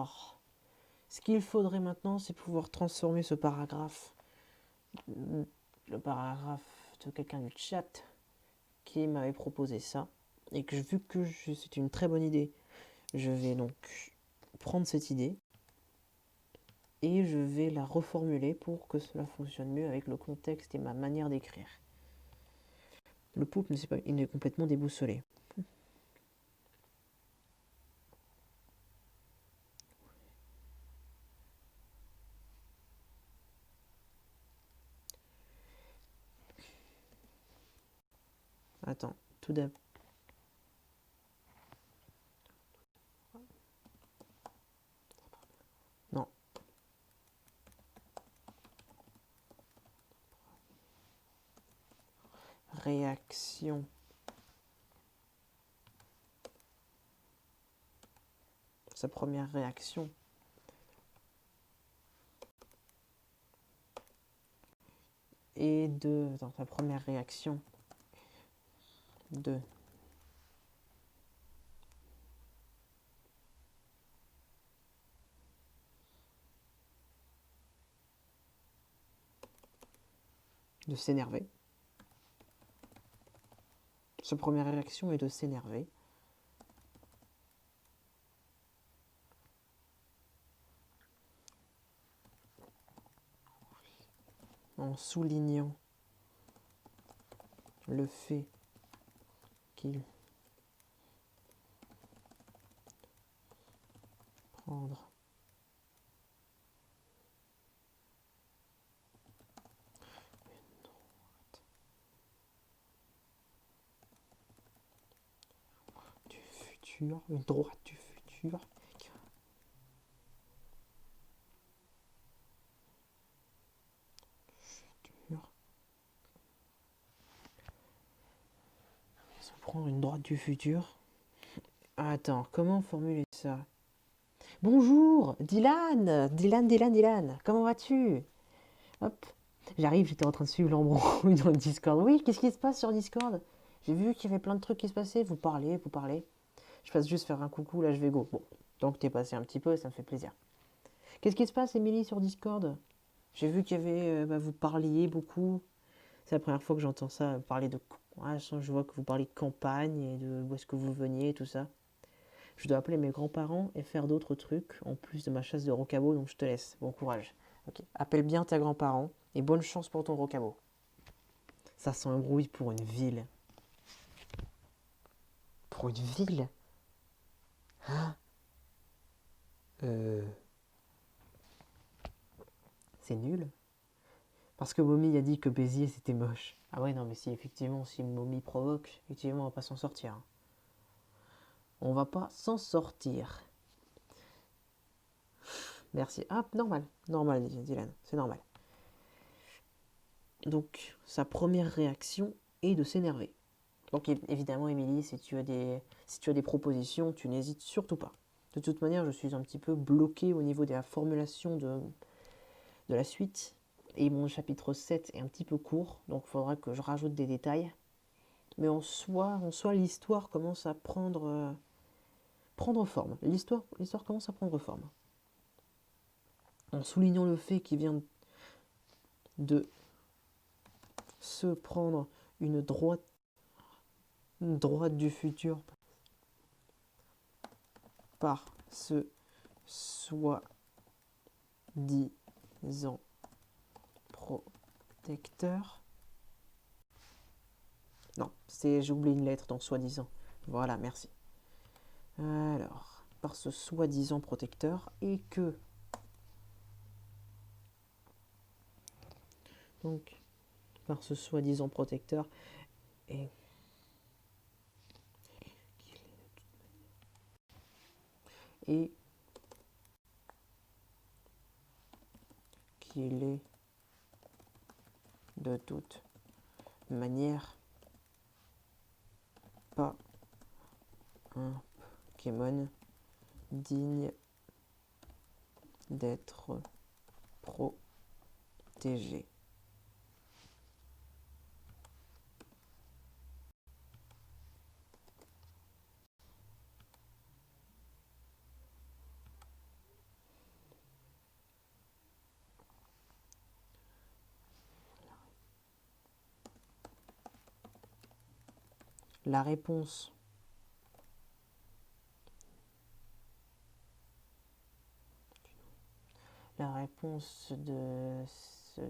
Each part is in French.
Alors, ce qu'il faudrait maintenant, c'est pouvoir transformer ce paragraphe, le paragraphe de quelqu'un du chat qui m'avait proposé ça, et que vu que c'est une très bonne idée, je vais donc prendre cette idée et je vais la reformuler pour que cela fonctionne mieux avec le contexte et ma manière d'écrire. Le poupe, ne sait pas, il est complètement déboussolé. Attends, tout d'abord. Non. Réaction. Sa première réaction. Et dans sa première réaction. De s'énerver. Sa première réaction est de s'énerver. En soulignant le fait qu'il prendre du futur, une droite du futur. Prendre une droite du futur. Attends, comment formuler ça? Bonjour, Dylan, comment vas-tu? Hop, j'arrive, j'étais en train de suivre l'embrouille dans le Discord. Oui, qu'est-ce qui se passe sur Discord? J'ai vu qu'il y avait plein de trucs qui se passaient, vous parlez. Je passe juste faire un coucou, là je vais go. Bon, donc t'es passé un petit peu, ça me fait plaisir. Qu'est-ce qui se passe, Émilie, sur Discord? J'ai vu qu'il y avait, vous parliez beaucoup. C'est la première fois que j'entends ça, parler de... Ouais, je vois que vous parlez de campagne et de où est-ce que vous veniez et tout ça. Je dois appeler mes grands-parents et faire d'autres trucs en plus de ma chasse de rocabo, donc je te laisse. Bon courage. Ok. Appelle bien tes grands-parents et bonne chance pour ton rocabo. Ça sent un bruit pour une ville. Pour une ville? Hein? C'est nul. Parce que Mommy a dit que Béziers c'était moche. Ah ouais, non, mais si effectivement, si Mommy provoque, effectivement, on va pas s'en sortir. On va pas s'en sortir. Merci. Ah, normal, Dylan, c'est normal. Donc, sa première réaction est de s'énerver. Donc, évidemment, Émilie, si tu as des propositions, tu n'hésites surtout pas. De toute manière, je suis un petit peu bloqué au niveau de la formulation de la suite. Et mon chapitre 7 est un petit peu court, donc il faudra que je rajoute des détails. Mais en soi l'histoire commence à prendre forme. L'histoire commence à prendre forme. En soulignant le fait qu'il vient de se prendre une droite du futur par ce soi-disant protecteur. Non, j'ai oublié une lettre dans soi-disant. Voilà, merci. Alors, par ce soi-disant protecteur et que... Donc, par ce soi-disant protecteur et qu'il est de toute manière pas un Pokémon digne d'être protégé. La réponse de ce...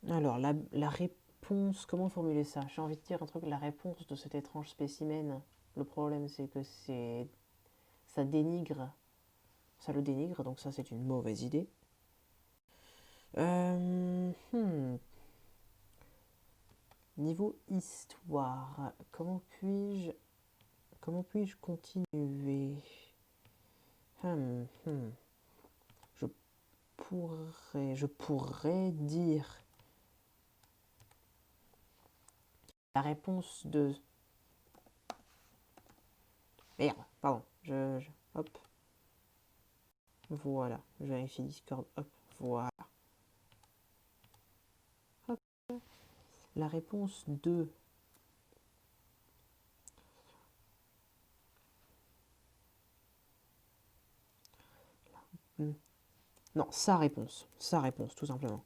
Alors, la réponse, comment formuler ça? J'ai envie de dire un truc, la réponse de cet étrange spécimen. Le problème, c'est que ça dénigre, ça le dénigre, donc ça, c'est une mauvaise idée. Niveau histoire, comment puis-je continuer? Hum, hum. Je pourrais dire la réponse de... Merde, pardon, hop, voilà, je vérifie Discord, hop, voilà. Hop. La réponse de... Non, sa réponse, tout simplement.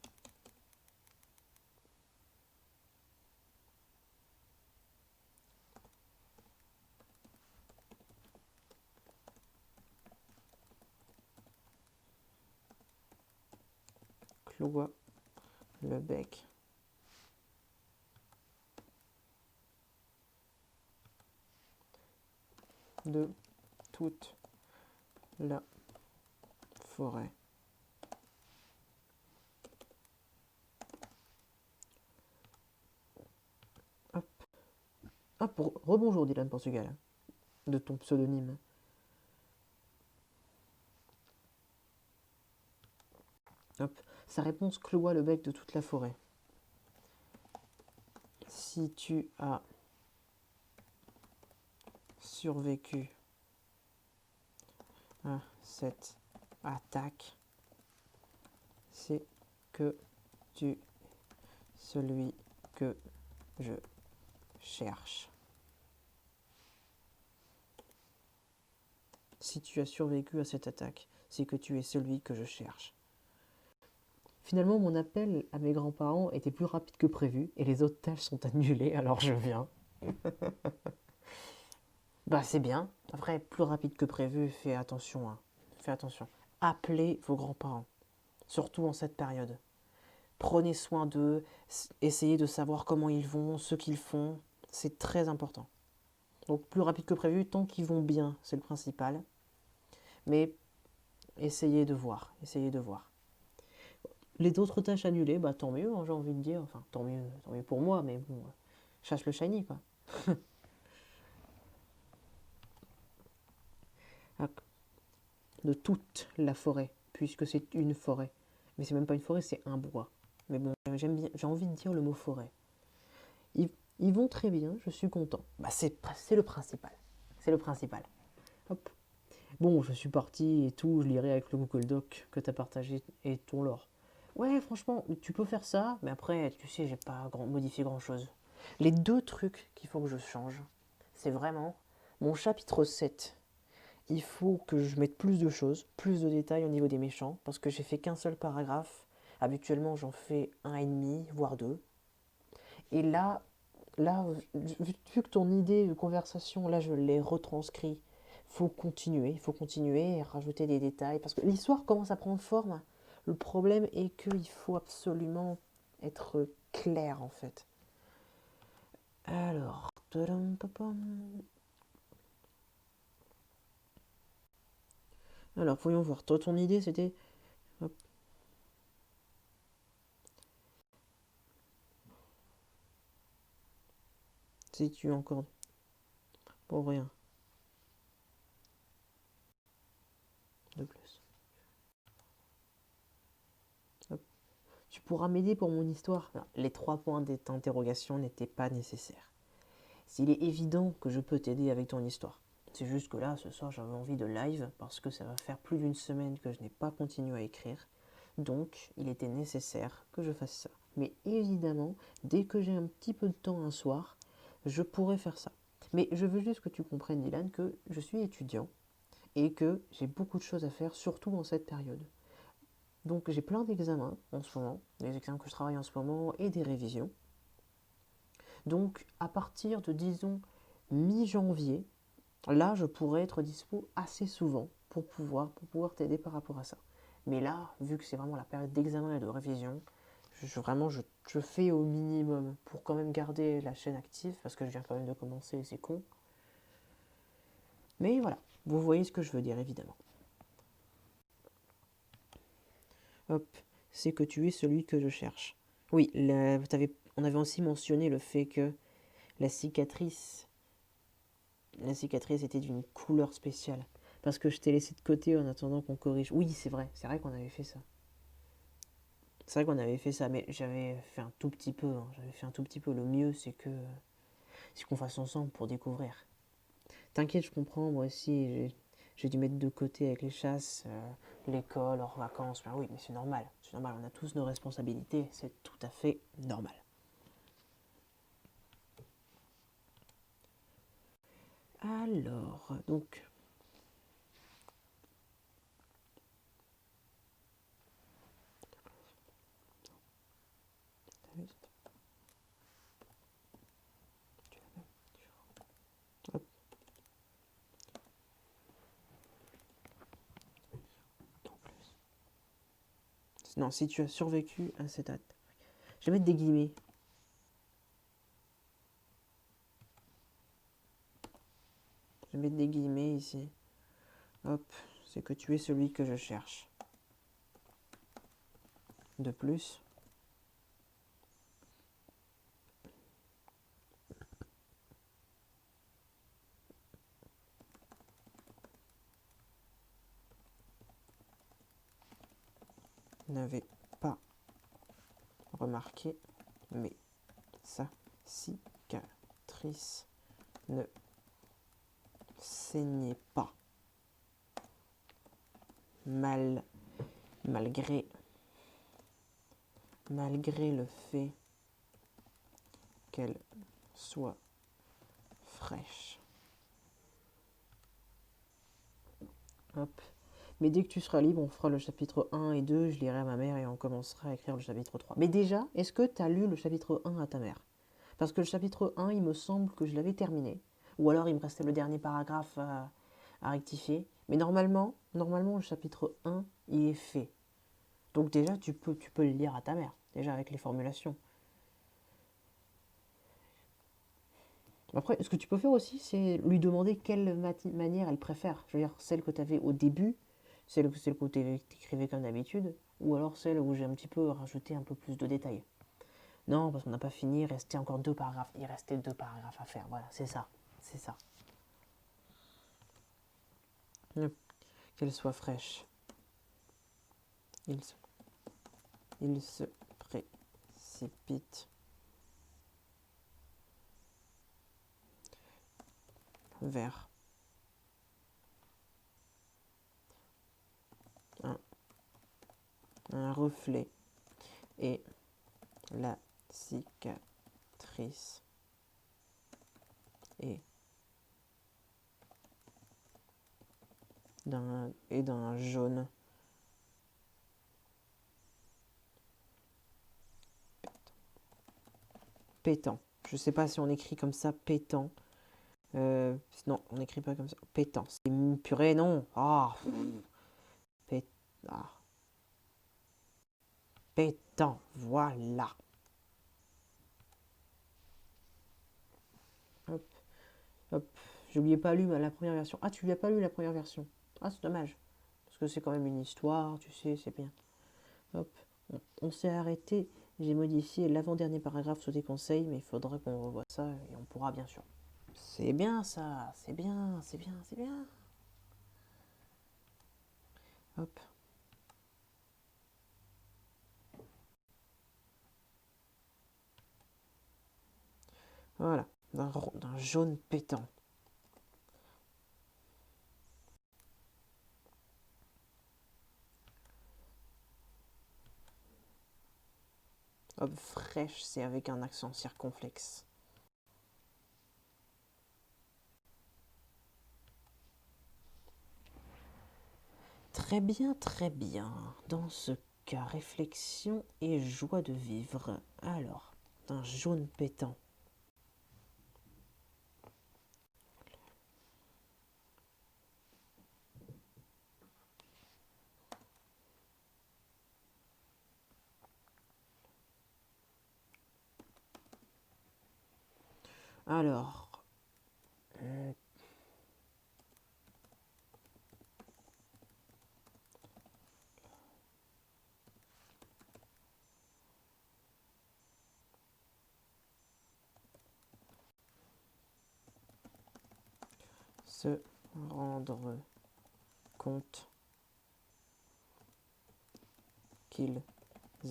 Cloua le bec de toute la forêt. Hop. Ah, rebonjour Dylan Portugal, de ton pseudonyme. Hop. Sa réponse cloua le bec de toute la forêt. Si tu as survécu à cette attaque, c'est que tu es celui que je cherche. Si tu as survécu à cette attaque, c'est que tu es celui que je cherche. Finalement, mon appel à mes grands-parents était plus rapide que prévu et les autres tâches sont annulées, alors je viens. Bah c'est bien. Après, plus rapide que prévu, fais attention. Hein. Fais attention. Appelez vos grands-parents, surtout en cette période. Prenez soin d'eux, essayez de savoir comment ils vont, ce qu'ils font. C'est très important. Donc plus rapide que prévu, tant qu'ils vont bien, c'est le principal. Mais essayez de voir, essayez de voir. Les autres tâches annulées, bah tant mieux, hein, j'ai envie de dire. Enfin, tant mieux pour moi, mais bon, chasse le shiny, quoi. De toute la forêt, puisque c'est une forêt. Mais c'est même pas une forêt, c'est un bois. Mais bon, j'aime bien, j'ai envie de dire le mot forêt. Ils vont très bien, je suis content. Bah c'est le principal. C'est le principal. Hop. Bon, je suis parti et tout, je lirai avec le Google Doc que tu as partagé et ton lore. Ouais, franchement, tu peux faire ça, mais après, tu sais, j'ai pas modifié grand chose. Les deux trucs qu'il faut que je change, c'est vraiment mon chapitre 7. Il faut que je mette plus de choses, plus de détails au niveau des méchants, parce que j'ai fait qu'un seul paragraphe. Habituellement, j'en fais un et demi, voire deux. Et là, vu que ton idée de conversation, là, je l'ai retranscrit, il faut continuer et rajouter des détails, parce que l'histoire commence à prendre forme. Le problème est qu'il faut absolument être clair, en fait. Alors, voyons voir. Toi, ton idée, c'était... Hop. Si tu as encore... Pour rien. De plus. Hop. Tu pourras m'aider pour mon histoire. Non, les 3 points d'interrogation n'étaient pas nécessaires. S'il est évident que je peux t'aider avec ton histoire. C'est juste que là, ce soir, j'avais envie de live parce que ça va faire plus d'une semaine que je n'ai pas continué à écrire. Donc, il était nécessaire que je fasse ça. Mais évidemment, dès que j'ai un petit peu de temps un soir, je pourrais faire ça. Mais je veux juste que tu comprennes, Dylan, que je suis étudiant et que j'ai beaucoup de choses à faire, surtout en cette période. Donc j'ai plein d'examens en ce moment, des examens que je travaille en ce moment et des révisions. Donc à partir de, disons, mi-janvier, là je pourrais être dispo assez souvent pour pouvoir t'aider par rapport à ça. Mais là, vu que c'est vraiment la période d'examen et de révision, je fais au minimum pour quand même garder la chaîne active, parce que je viens quand même de commencer et c'est con. Mais voilà, vous voyez ce que je veux dire évidemment. Hop, c'est que tu es celui que je cherche. Oui, on avait aussi mentionné le fait que la cicatrice, la cicatrice était d'une couleur spéciale. Parce que je t'ai laissé de côté en attendant qu'on corrige. Oui, c'est vrai qu'on avait fait ça. C'est vrai qu'on avait fait ça, mais j'avais fait un tout petit peu, hein. J'avais fait un tout petit peu. Le mieux, c'est qu'on fasse ensemble pour découvrir. T'inquiète, je comprends, moi aussi, j'ai dû mettre de côté avec les chasses, l'école, hors vacances. Ben oui, mais c'est normal, on a tous nos responsabilités, c'est tout à fait normal. Alors, donc, hop, non, si tu as survécu à cette date. Je vais mettre des guillemets. Je vais mettre des guillemets ici. Hop, c'est que tu es celui que je cherche. De plus, n'avez pas remarqué, mais sa cicatrice ne saignait pas. Mal, malgré, malgré le fait qu'elle soit fraîche. Hop. Mais dès que tu seras libre, on fera le chapitre 1 et 2, je lirai à ma mère et on commencera à écrire le chapitre 3. Mais déjà, est-ce que tu as lu le chapitre 1 à ta mère? Parce que le chapitre 1, il me semble que je l'avais terminé. Ou alors il me restait le dernier paragraphe à rectifier. Mais normalement, le chapitre 1, il est fait. Donc déjà, tu peux le lire à ta mère, déjà avec les formulations. Après, ce que tu peux faire aussi, c'est lui demander quelle manière elle préfère. Je veux dire, celle que tu avais au début, celle que tu écrivais comme d'habitude, ou alors celle où j'ai un petit peu rajouté un peu plus de détails. Non, parce qu'on n'a pas fini, il restait encore 2 paragraphes. Il restait 2 paragraphes à faire. Voilà, c'est ça. C'est ça. Qu'elle soit fraîche. Il se, il se précipite vers un, un reflet et la cicatrice est d'un jaune pétant. Je sais pas si on écrit comme ça, pétant. Non, on n'écrit pas comme ça. Pétant. C'est purée, non. Ah, pét... ah. Pétant, voilà. Hop, hop. J'ai oublié pas lu la première version. Ah, tu lui as pas lu la première version. Ah, c'est dommage. Parce que c'est quand même une histoire, tu sais, c'est bien. Hop, on s'est arrêté. J'ai modifié l'avant-dernier paragraphe sous tes conseils, mais il faudra qu'on revoie ça et on pourra bien sûr. C'est bien ça, c'est bien, c'est bien, c'est bien. Hop. Voilà, d'un jaune pétant. Hop, fraîche, c'est avec un accent circonflexe. Très bien, très bien. Dans ce cas, réflexion et joie de vivre. Alors, un jaune pétant. Alors, se rendre compte qu'ils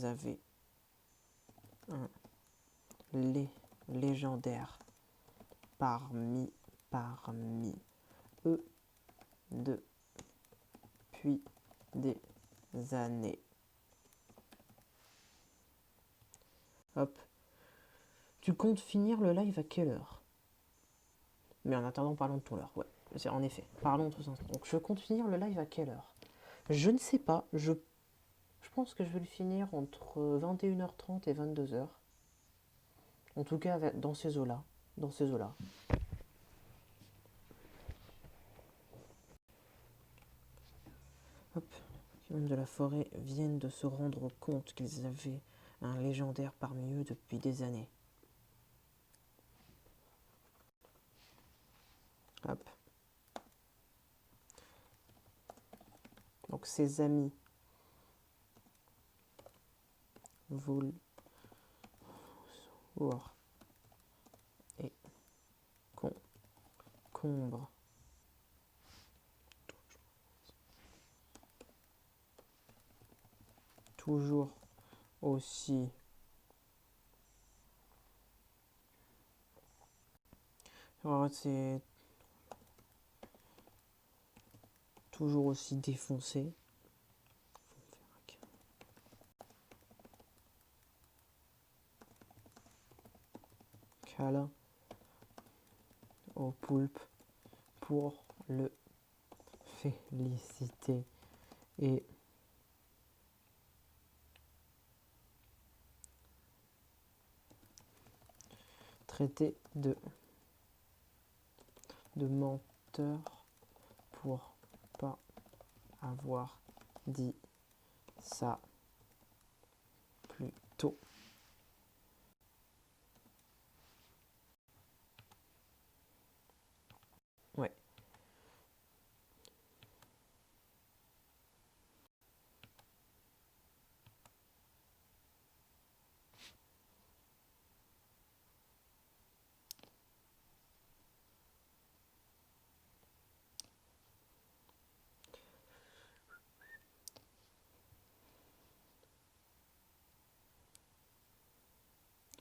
avaient un légendaire parmi eux depuis des années. Hop. Tu comptes finir le live à quelle heure? Mais en attendant, parlons de ton heure. Ouais, c'est en effet. Parlons de tout ça. Donc, je compte finir le live à quelle heure? Je ne sais pas. Je pense que je vais le finir entre 21h30 et 22h. En tout cas, dans ces eaux-là. Dans ces eaux-là. Hop. Les hommes de la forêt viennent de se rendre compte qu'ils avaient un légendaire parmi eux depuis des années. Hop. Donc ses amis volent et concombre toujours aussi c'est toujours aussi défoncé. Câlin au poulpe pour le féliciter et traiter de menteur pour pas avoir dit ça plus tôt. Ouais.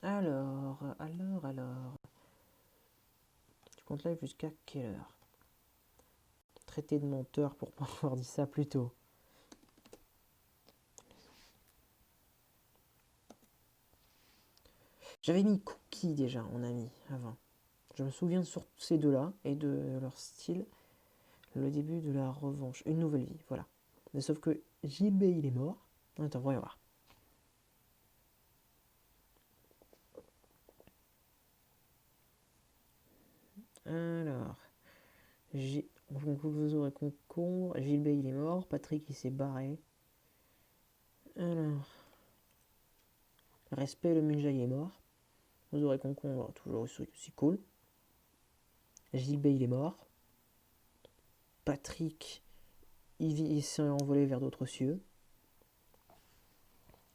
Alors. Tu comptes live jusqu'à quelle heure? Traité de menteur pour pas avoir dit ça plus tôt. J'avais mis Cookie déjà en ami avant. Je me souviens sur ces deux-là et de leur style. Le début de la revanche. Une nouvelle vie, voilà. Mais sauf que JB il est mort. Attends, voyons voir. Alors. Vous aurez concombre. Gilbert il est mort. Patrick il s'est barré. Alors. Respect le Munja il est mort. Vous aurez concombre toujours aussi cool. Gilbert il est mort. Patrick il s'est envolé vers d'autres cieux.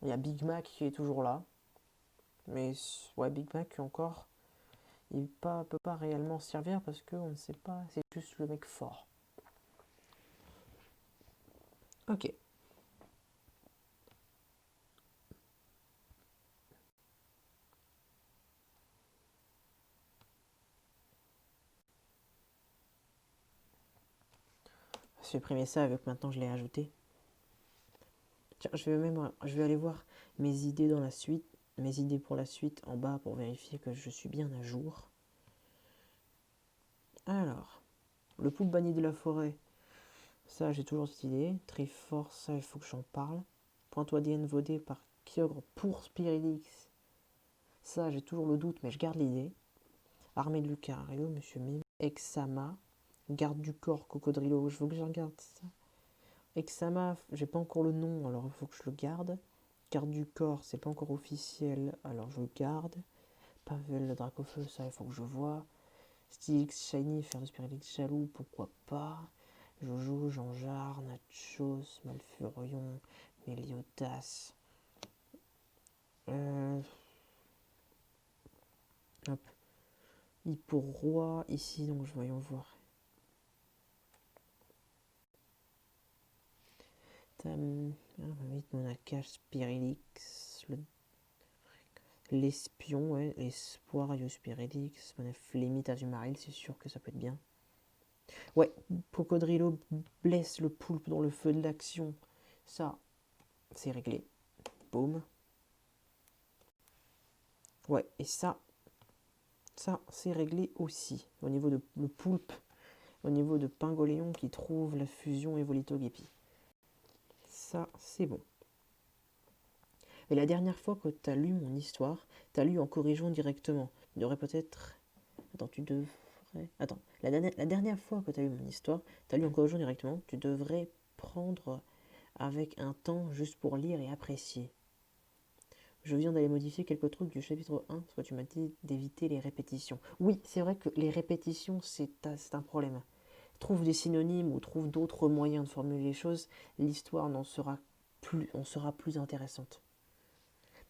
Il y a Big Mac qui est toujours là. Mais ouais, Big Mac encore, il peut pas réellement servir parce qu'on ne sait pas, c'est juste le mec fort. Ok. Supprimer ça vu que maintenant je l'ai ajouté. Tiens, je vais aller voir mes idées dans la suite, mes idées pour la suite en bas pour vérifier que je suis bien à jour. Alors, le poulpe banni de la forêt, ça j'ai toujours cette idée. Triforce, ça il faut que j'en parle. Pointe ADN vodé par Kyogre pour Spirelix. Ça, j'ai toujours le doute, mais je garde l'idée. Armée de Lucario, Monsieur Mime. Exama. Garde du corps, Cocodrilo. Je veux que je regarde ça. Exama, j'ai pas encore le nom, alors il faut que je le garde. Garde du corps, c'est pas encore officiel, alors je le garde. Pavel, le Dracofeu, ça il faut que je vois. Stylix, Shiny, faire de Spirelix jaloux, pourquoi pas. Jojo, Jean-Jard, Nachos, Malfurion, Meliodas. Hop. Hippo-Roi, ici, donc voyons voir. Monakash, Spirelix, l'espion, ouais, l'espoir, Spirelix, Flémite, Azumaril, c'est sûr que ça peut être bien. Ouais, Cocodrilo blesse le poulpe dans le feu de l'action. Ça, c'est réglé. Boum. Ouais, et ça c'est réglé aussi. Au niveau de le poulpe, au niveau de Pingoléon qui trouve la fusion Evolito-Guépi. Ça, c'est bon. Et la dernière fois que tu as lu mon histoire, tu as lu en corrigeant directement. Tu devrais peut-être... Attends, tu devrais... Attends, la dernière fois que tu as lu mon histoire, tu as lu en corrigeant directement, tu devrais prendre avec un temps juste pour lire et apprécier. Je viens d'aller modifier quelques trucs du chapitre 1, parce que tu m'as dit d'éviter les répétitions. Oui, c'est vrai que les répétitions, c'est un problème. Trouve des synonymes ou trouve d'autres moyens de formuler les choses, l'histoire en sera plus intéressante.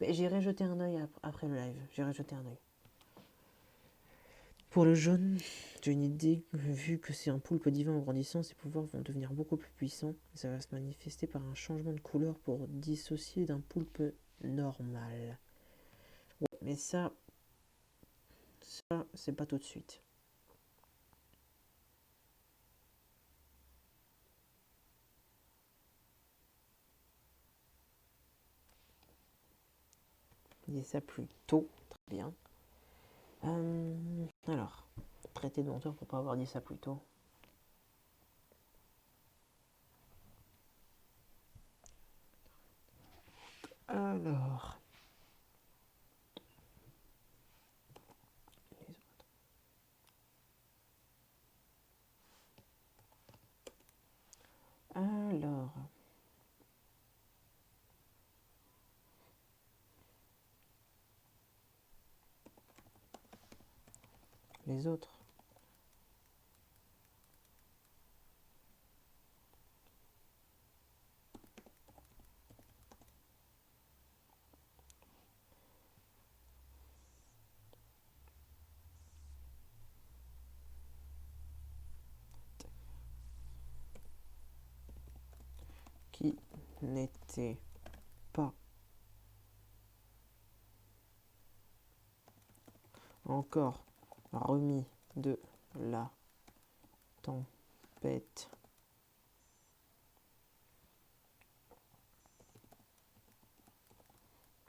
Mais j'irai jeter un œil après le live, j'irai jeter un œil. Pour le jaune, j'ai une idée, vu que c'est un poulpe divin en grandissant, ses pouvoirs vont devenir beaucoup plus puissants. Ça va se manifester par un changement de couleur pour dissocier d'un poulpe normal. Ouais, mais ça c'est pas tout de suite. Dis ça plus tôt, très bien. Alors, traité de menteur pour pas avoir dit ça plus tôt. Alors, alors, les autres. Qui n'étaient pas encore remis de la tempête.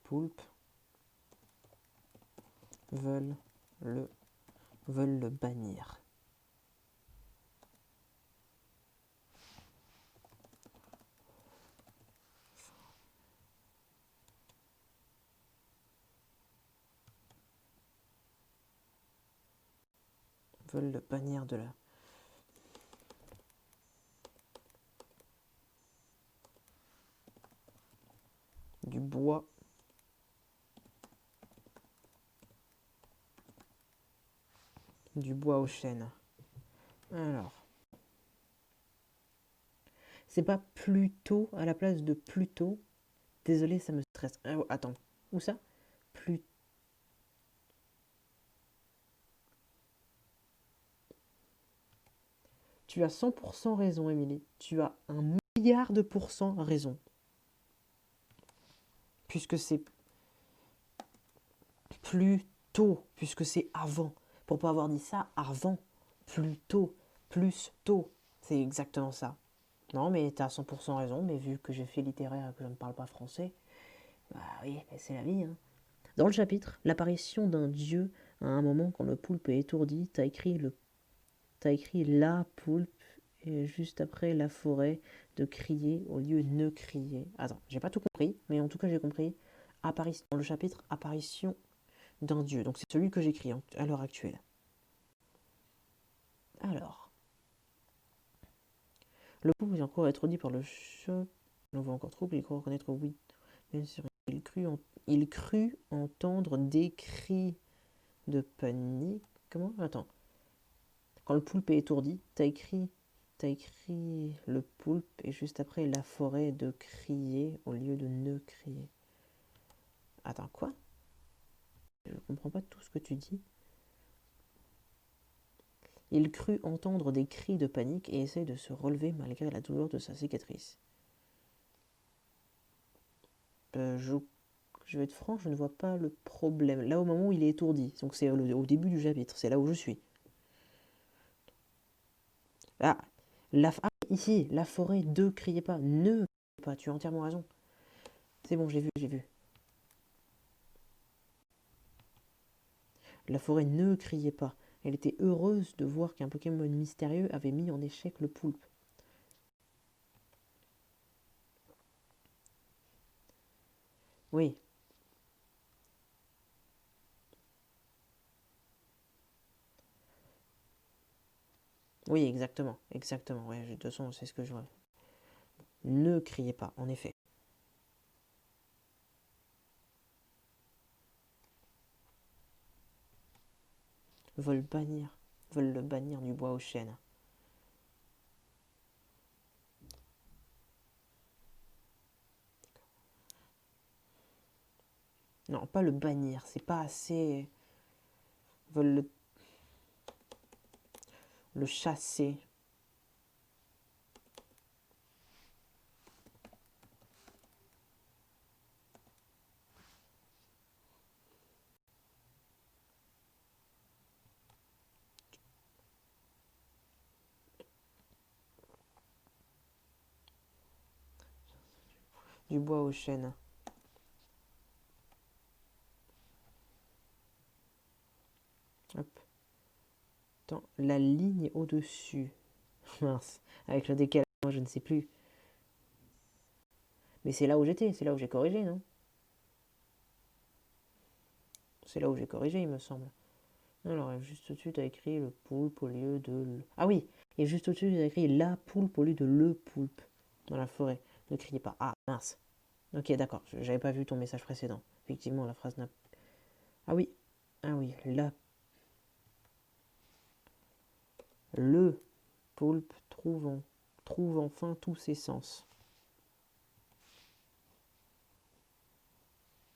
Poulpe veulent le bannir. Veulent le bannir de la... du bois. Du bois aux chênes. Alors. C'est pas plutôt à la place de plutôt. Désolé, ça me stresse. Attends. Où ça? Plus. Tu as 100% raison, Émilie. Tu as 1 milliard de pourcents raison. Puisque c'est plus tôt, puisque c'est avant. Pour pas avoir dit ça avant, plus tôt, plus tôt. C'est exactement ça. Non, mais t'as 100% raison, mais vu que j'ai fait littéraire et que je ne parle pas français, bah oui, c'est la vie. Hein. Dans le chapitre, l'apparition d'un dieu à un moment quand le poulpe est étourdi, t'as écrit la poulpe et juste après la forêt de crier au lieu de ne crier. Attends, j'ai pas tout compris, mais en tout cas j'ai compris. Dans le chapitre apparition d'un dieu. Donc c'est celui que j'écris à l'heure actuelle. Alors, le pauvre est encore introduit par le choc. On voit encore trop, il croit reconnaître oui. Bien sûr, il crut entendre des cris de panique. Comment? Attends. Quand le poulpe est étourdi, t'as écrit le poulpe et juste après la forêt de crier au lieu de ne crier. Attends, quoi? Je comprends pas tout ce que tu dis. Il crut entendre des cris de panique et essaye de se relever malgré la douleur de sa cicatrice. Je vais être franc, je ne vois pas le problème. Là, au moment où il est étourdi, donc c'est au début du chapitre, c'est là où je suis. Ah, ici, la forêt, ne criez pas, ne criez pas, tu as entièrement raison. C'est bon, j'ai vu, j'ai vu. La forêt ne criait pas. Elle était heureuse de voir qu'un Pokémon mystérieux avait mis en échec le poulpe. Oui, oui, exactement, exactement. Ouais, de toute façon, c'est ce que je vois. Ne criez pas, en effet. Veulent bannir, veulent le bannir du bois aux chênes. Non, pas le bannir, c'est pas assez. Veulent le chasser. Du bois aux chênes. Hop. Attends, la ligne au-dessus. Mince, avec le décalage, moi je ne sais plus. Mais c'est là où j'étais, c'est là où j'ai corrigé, non? C'est là où j'ai corrigé, il me semble. Alors, juste au-dessus, tu as écrit le poulpe au lieu de... Ah oui, et juste au-dessus, tu as écrit la poulpe au lieu de le poulpe dans la forêt. Ne criez pas. Ah, mince. Ok, d'accord, j'avais pas vu ton message précédent. Effectivement, la phrase n'a... Ah oui, ah oui, le poulpe trouve enfin tous ses sens.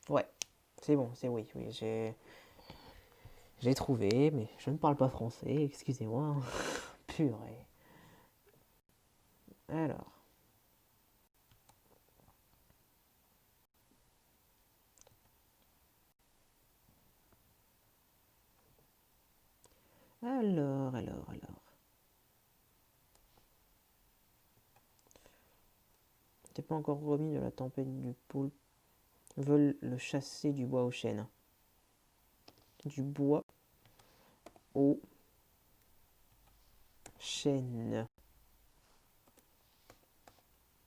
Ouais, c'est bon, c'est oui, oui, j'ai trouvé, mais je ne parle pas français, excusez-moi. Purée. Alors, alors. T'es pas encore remis de la tempête du poulpe. Veulent le chasser du bois aux chênes. Du bois aux chênes.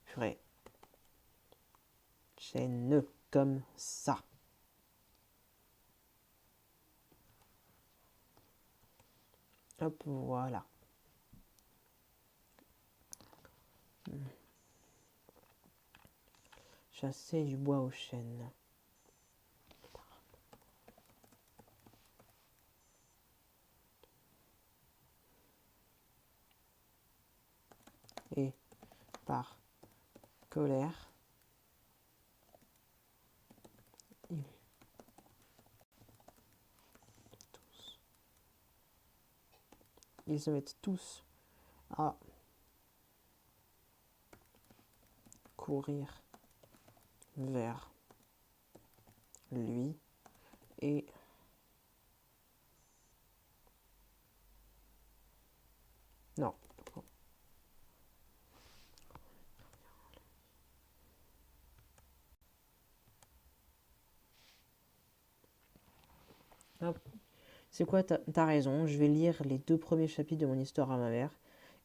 Purée. Chêne comme ça. Hop, voilà. Chasser du bois aux chênes. Et par colère, ils, ils se mettent tous à courir vers lui et non. Hop. C'est quoi, t'as raison, je vais lire les 2 premiers chapitres de mon histoire à ma mère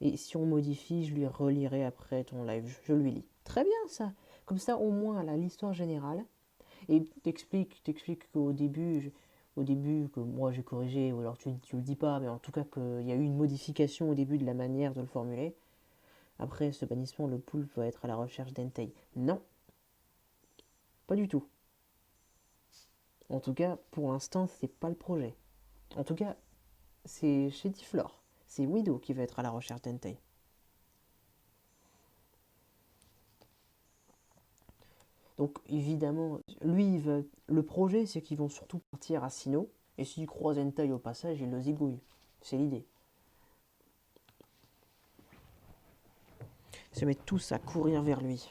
Et si on modifie, je lui relirai après ton live. Je lui lis. Très bien ça. Comme ça, au moins, elle a l'histoire générale. Et t'expliques au début que moi j'ai corrigé, ou alors tu le dis pas, mais en tout cas qu'il y a eu une modification au début de la manière de le formuler. Après ce bannissement, le poulpe va être à la recherche d'Entei. Non, pas du tout. En tout cas, pour l'instant, c'est pas le projet. En tout cas, c'est chez Tiflor. C'est Widow qui va être à la recherche d'Entei. Donc évidemment, lui, le projet, c'est qu'ils vont surtout partir à Sino. Et s'ils croisent Entei au passage, ils le zigouillent. C'est l'idée. Ils se mettent tous à courir vers lui.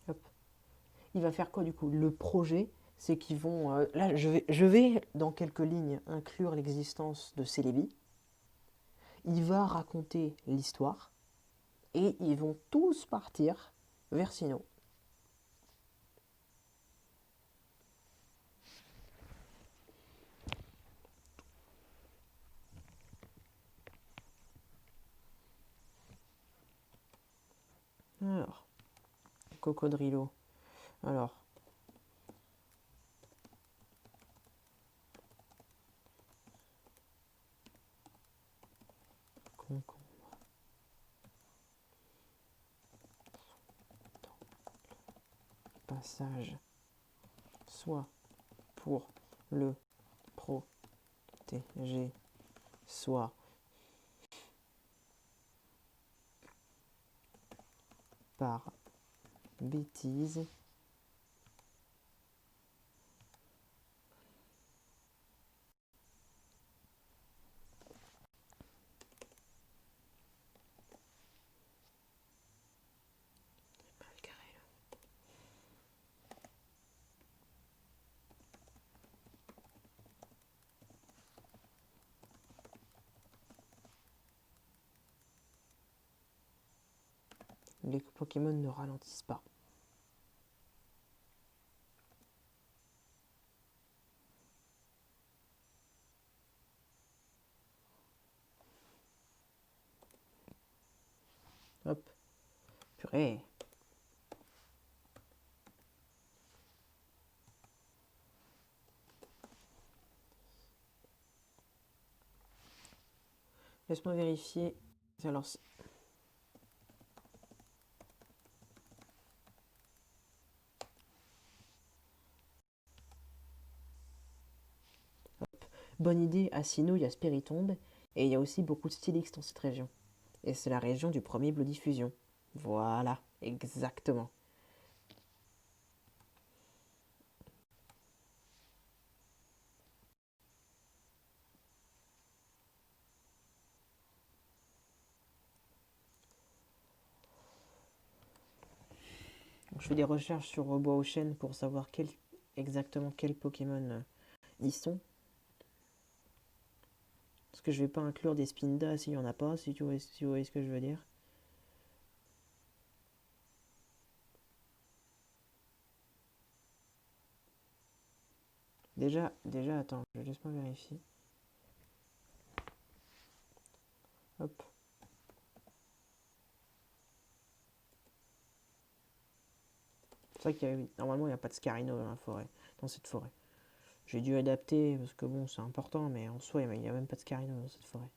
Hop. Il va faire quoi du coup? Le projet, c'est qu'ils vont... là, je vais, dans quelques lignes, inclure l'existence de Celebi. Il va raconter l'histoire. Et ils vont tous partir vers Sino. Alors, Cocodrilo. Alors, passage, soit pour le protéger, soit par bêtise. Les Pokémon ne ralentissent pas. Hop. Purée. Laisse-moi vérifier. Alors, bonne idée, à Sinnoh, il y a Spiritomb, et il y a aussi beaucoup de Stylix dans cette région. Et c'est la région du premier Bloody Fusion. Voilà, exactement. Donc, je fais des recherches sur Bois aux Chênes pour savoir exactement quels Pokémon y sont. Parce que je vais pas inclure des Spinda s'il y en a pas, si vous voyez ce que je veux dire. Déjà, attends, laisse-moi vérifier. Hop. C'est vrai normalement, il n'y a pas de Scarino dans la forêt, dans cette forêt. J'ai dû adapter parce que bon, c'est important, mais en soi, il n'y a même pas de Scarino dans cette forêt.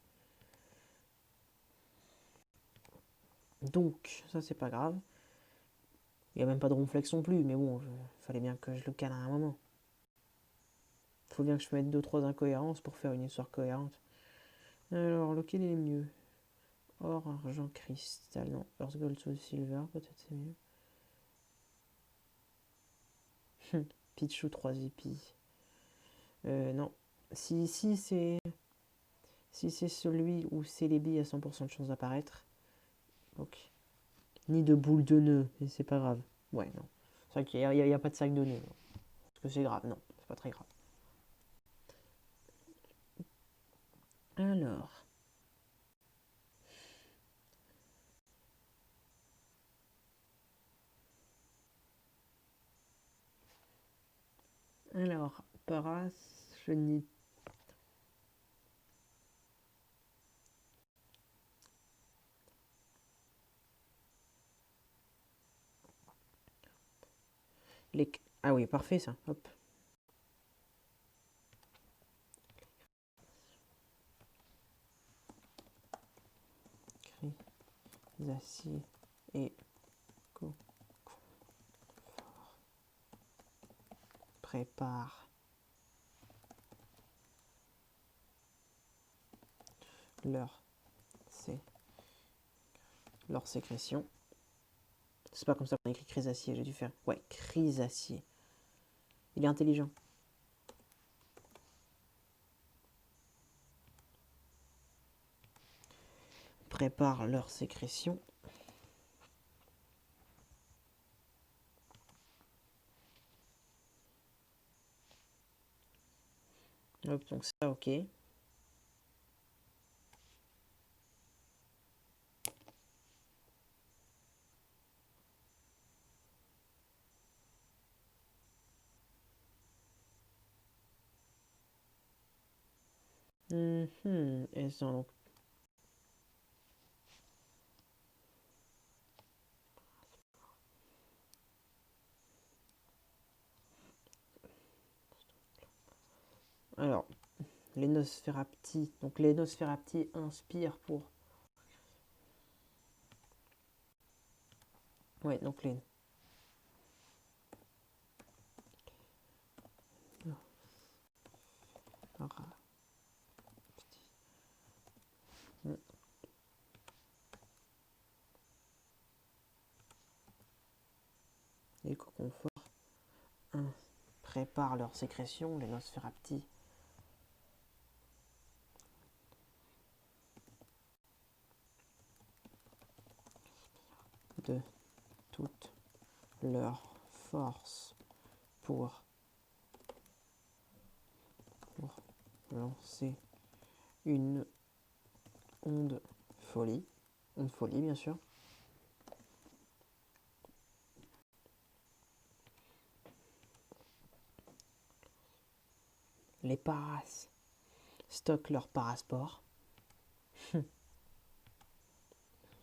Donc, ça, c'est pas grave. Il n'y a même pas de ronflex non plus, mais bon, il fallait bien que je le cale à un moment. Il faut bien que je mette 2-3 incohérences pour faire une histoire cohérente. Alors, lequel est le mieux? Or, argent, cristal, non. Earth Gold, Soul Silver, peut-être c'est mieux. Pichou 3 épis. Non. Si c'est celui où c'est les billes à 100% de chance d'apparaître. Ok. Ni de boule de nœud, et c'est pas grave. Ouais, non. C'est vrai qu'il n'y a pas de sac de nœud. Est-ce que c'est grave? Non, c'est pas très grave. Alors. Alors, parachenite. Ah oui, parfait ça. Hop. Acier et prépare leur, leur sécrétion. C'est pas comme ça qu'on écrit chrysacier, j'ai dû faire. Ouais, chrysacier. Il est intelligent. Prépare leur sécrétion. Hop, donc ça, ok. Et ça, donc, alors, l'énosphéraptie. Donc l'énosphéraptie inspire pour. Ouais, donc les. Les coconforts préparent leur sécrétion, l'énosphéraptie. De toute leur force pour lancer une onde folie. Onde folie, bien sûr. Les paras stockent leur parasport.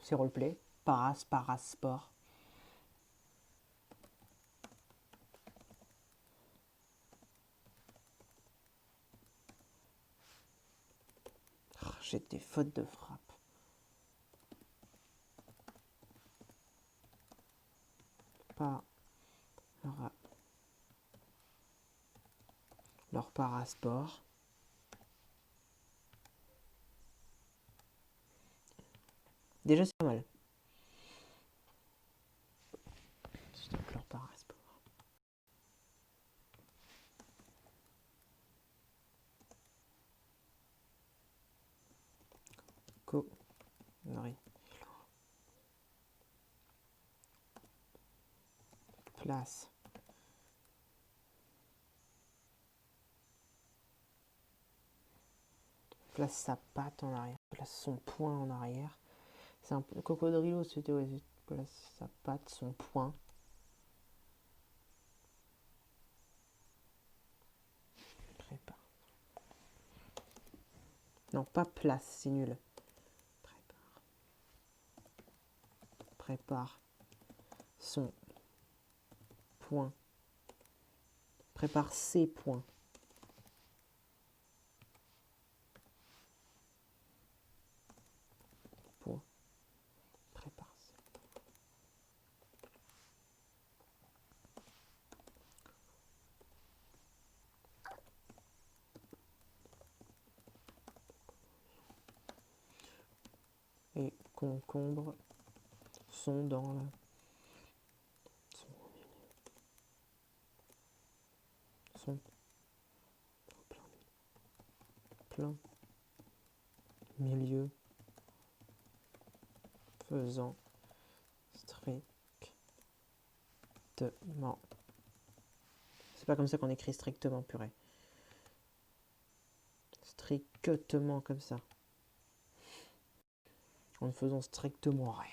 C'est roleplay. Parasport. J'ai des fautes de frappe. Leur parasport. Déjà, c'est pas mal. Stocke leur parasport. Connerie. Place. Place sa patte en arrière. Place son poing en arrière. C'est un peu. Cocodrilo, c'était. Ouais, place sa patte, son poing. Prépare. Non, pas place, c'est nul. Prépare son point. Prépare ses points. Point. Prépare. Et concombres sont dans la. Sont plein milieu faisant strictement. C'est pas comme ça qu'on écrit strictement, purée. Strictement comme ça. En ne faisant strictement rien.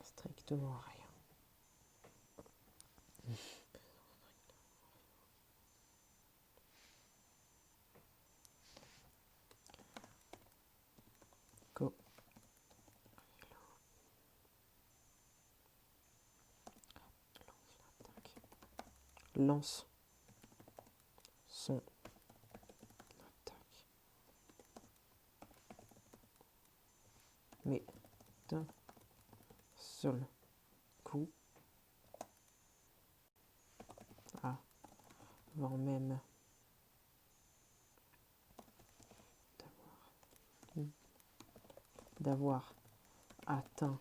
Strictement rien. Go. Lance son attaque. Mais d'un seul coup, avant même d'avoir atteint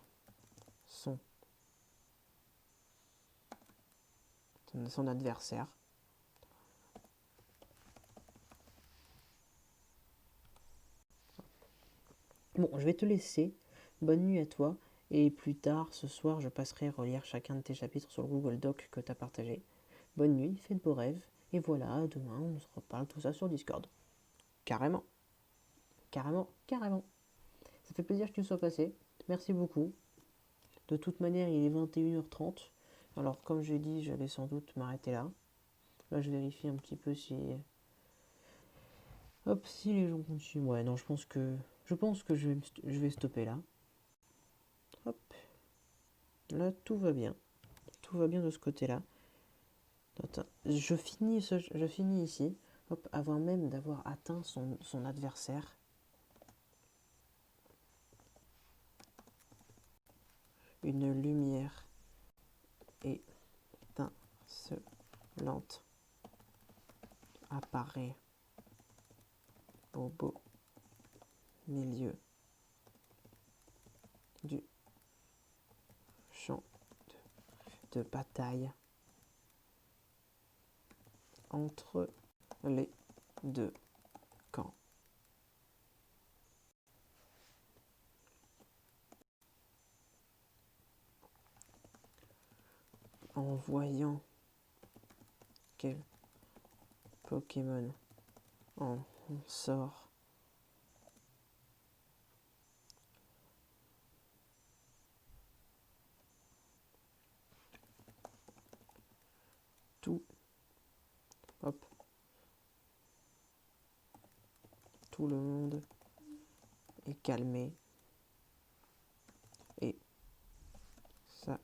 son adversaire. Bon, je vais te laisser. Bonne nuit à toi. Et plus tard, ce soir, je passerai relire chacun de tes chapitres sur le Google Doc que tu as partagé. Bonne nuit, fais de beaux rêves. Et voilà, demain, on se reparle tout ça sur Discord. Carrément. Carrément, carrément. Ça fait plaisir que tu sois passé. Merci beaucoup. De toute manière, il est 21h30. Alors, comme j'ai dit, j'allais sans doute m'arrêter là. Là, je vérifie un petit peu si... Hop, si les gens continuent. Ouais, non, je pense que je vais stopper là. Hop. Là, tout va bien. Tout va bien de ce côté-là. Attends, je finis ici. Hop, avant même d'avoir atteint son adversaire. Une lumière étincelante apparaît au beau milieu du champ de bataille entre les deux camps. En voyant quel Pokémon en sort, tout, hop, tout le monde est calmé et ça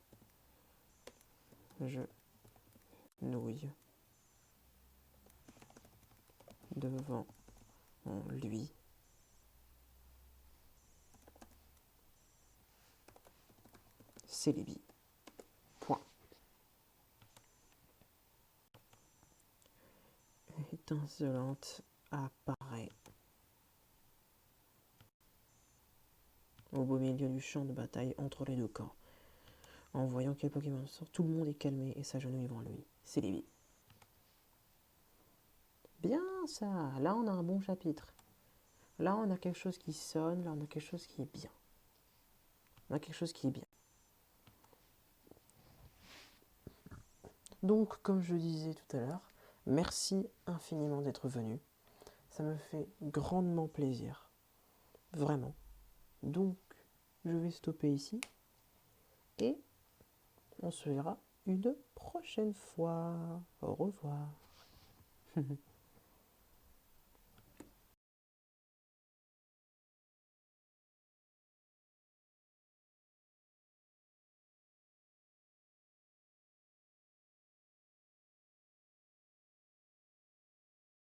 genouille devant lui. Célébi. Point. Étincelante apparaît au beau milieu du champ de bataille entre les deux camps. En voyant quel Pokémon sort, tout le monde est calmé et s'agenouille devant lui. Célébi. Bien ça, là on a un bon chapitre. Là on a quelque chose qui sonne, là on a quelque chose qui est bien. On a quelque chose qui est bien. Donc comme je disais tout à l'heure, merci infiniment d'être venu. Ça me fait grandement plaisir. Vraiment. Donc je vais stopper ici. Et on se verra une prochaine fois. Au revoir.